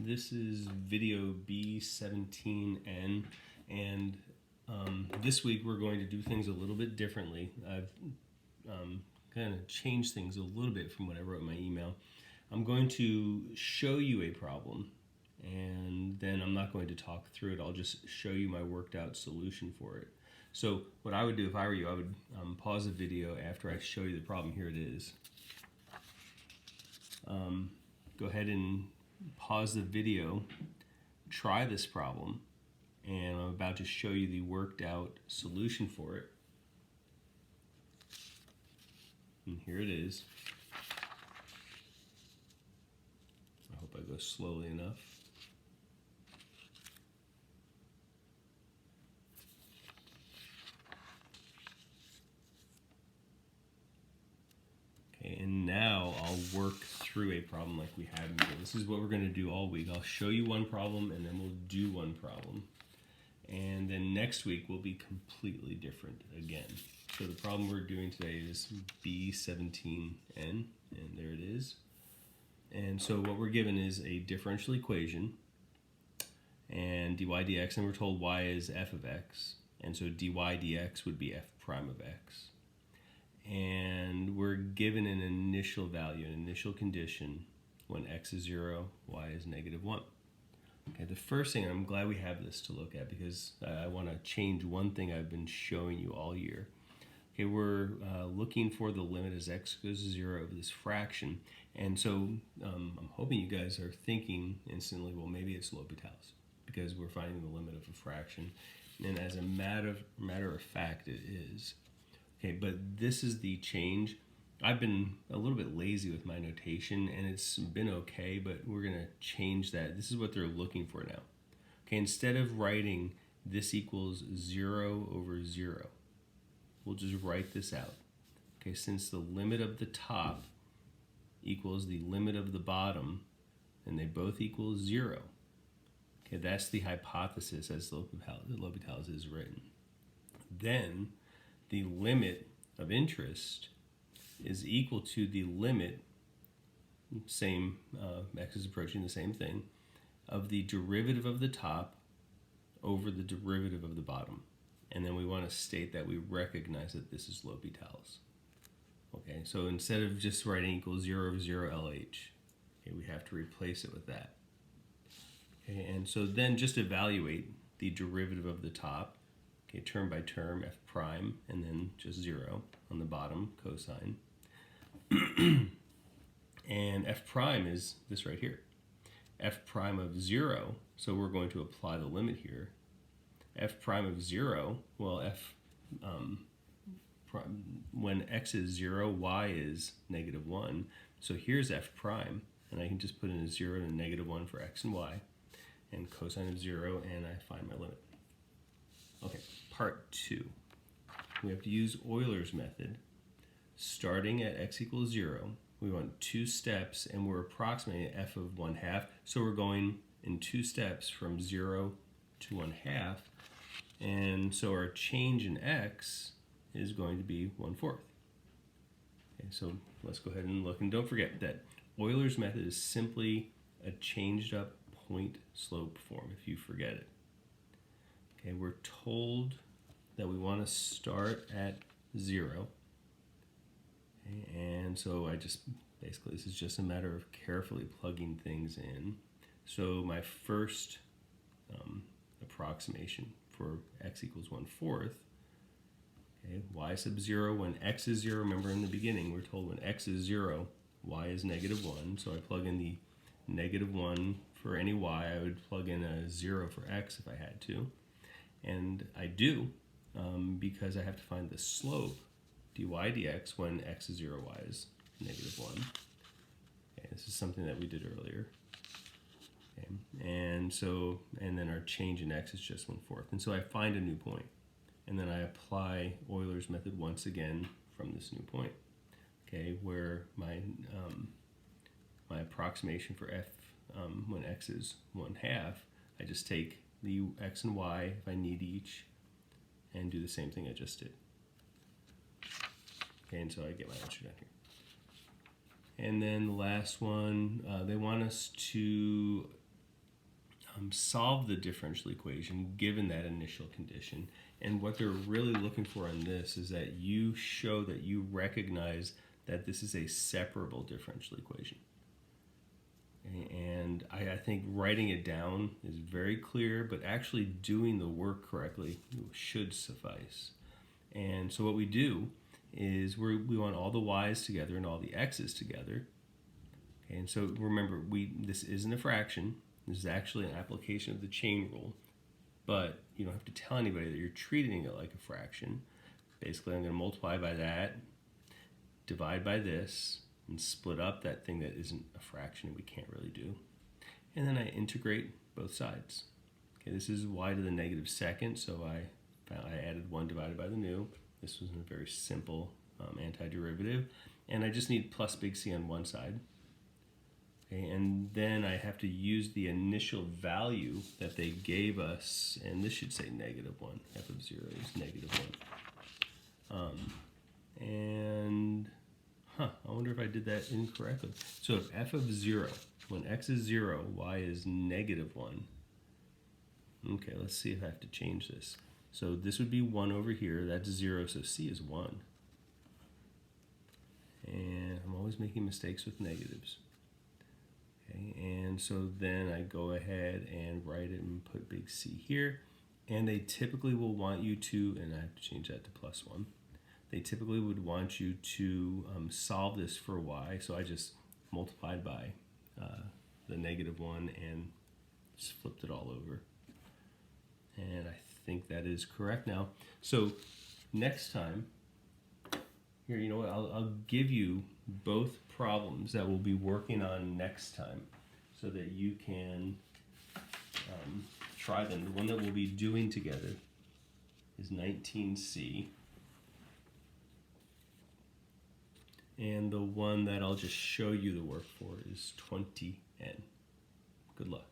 This is video B17N, and this week we're going to do things a little bit differently. I've kind of changed things a little bit from what I wrote in my email. I'm going to show you a problem, and then I'm not going to talk through it. I'll just show you my worked out solution for it. So what I would do if I were you, I would pause the video after I show you the problem. Here it is. Go ahead and pause the video, try this problem, and I'm about to show you the worked out solution for it. And here it is. I hope I go slowly enough. Okay, and now I'll work through a problem like we have here. This is what we're going to do all week. I'll show you one problem and then we'll do one problem. And then next week will be completely different again. So the problem we're doing today is B17N, and there it is. And so what we're given is a differential equation, and dy dx, and we're told y is f of x, and so dy dx would be f prime of x. And we're given an initial value, an initial condition, when x is 0, y is -1. Okay, the first thing, I'm glad we have this to look at because I want to change one thing I've been showing you all year. Okay, we're looking for the limit as x goes to 0 of this fraction. And so I'm hoping you guys are thinking instantly, well, maybe it's L'Hopital's because we're finding the limit of a fraction. And as a matter of fact, it is. Okay, but this is the change. I've been a little bit lazy with my notation, and it's been okay, but we're going to change that. This is what they're looking for now. Okay, instead of writing this equals 0 over 0, we'll just write this out. Okay, since the limit of the top equals the limit of the bottom, and they both equal 0. Okay, that's the hypothesis as L'Hopital's is written. Then the limit of interest is equal to the limit, same, x is approaching the same thing, of the derivative of the top over the derivative of the bottom. And then we want to state that we recognize that this is L'Hopital's. Okay, so instead of just writing equals 0 over 0 LH, okay, we have to replace it with that. Okay, and so then just evaluate the derivative of the top, okay, term by term, f prime, and then just 0 on the bottom, cosine. And f prime is this right here. F prime of 0, so we're going to apply the limit here. F prime of 0, well, when x is 0, y is -1. So here's f prime, and I can just put in a 0 and a -1 for x and y, and cosine of 0, and I find my limit. Okay, part 2. We have to use Euler's method. Starting at x equals 0, we want 2 steps, and we're approximating f of 1/2, so we're going in 2 steps from 0 to 1/2, and so our change in x is going to be 1/4. Okay, so let's go ahead and look, and don't forget that Euler's method is simply a changed up point slope form if you forget it. Okay, we're told that we want to start at 0. Okay, and so basically this is just a matter of carefully plugging things in. So my first approximation for x equals 1/4, okay, y sub 0 when x is 0, remember in the beginning we're told when x is 0, y is -1, so I plug in the -1 for any y. I would plug in a 0 for x if I had to, and I do because I have to find the slope dy dx when x is 0, y is -1. Okay, this is something that we did earlier. Okay, and then our change in x is just 1/4. And so I find a new point, and then I apply Euler's method once again from this new point. Okay, where my approximation for f when x is 1/2, I just take the x and y if I need each, and do the same thing I just did. Okay, and so I get my answer down here. And then the last one, they want us to solve the differential equation given that initial condition. And what they're really looking for in this is that you show that you recognize that this is a separable differential equation. And I think writing it down is very clear, but actually doing the work correctly should suffice. And so what we do is we want all the y's together and all the x's together. Okay, and so remember, this isn't a fraction. This is actually an application of the chain rule, but you don't have to tell anybody that you're treating it like a fraction. Basically, I'm going to multiply by that, divide by this, and split up that thing that isn't a fraction and we can't really do. And then I integrate both sides. Okay, this is y to the negative second, so I added 1 divided by the new. This was a very simple antiderivative. And I just need plus big C on one side. Okay, and then I have to use the initial value that they gave us, and this should say negative 1. F of 0 is negative 1. I wonder if I did that incorrectly. So if f of 0, when x is 0, y is negative 1. Okay, let's see if I have to change this. So this would be 1 over here. That's 0, so C is 1. And I'm always making mistakes with negatives. Okay, and so then I go ahead and write it and put big C here. And they typically will want you to, and I have to change that to plus 1. They typically would want you to solve this for y. So I just multiplied by the negative 1 and just flipped it all over. And I think that is correct now. So next time, here, you know what, I'll give you both problems that we'll be working on next time so that you can try them. The one that we'll be doing together is 19C. And the one that I'll just show you the work for is 20N. Good luck.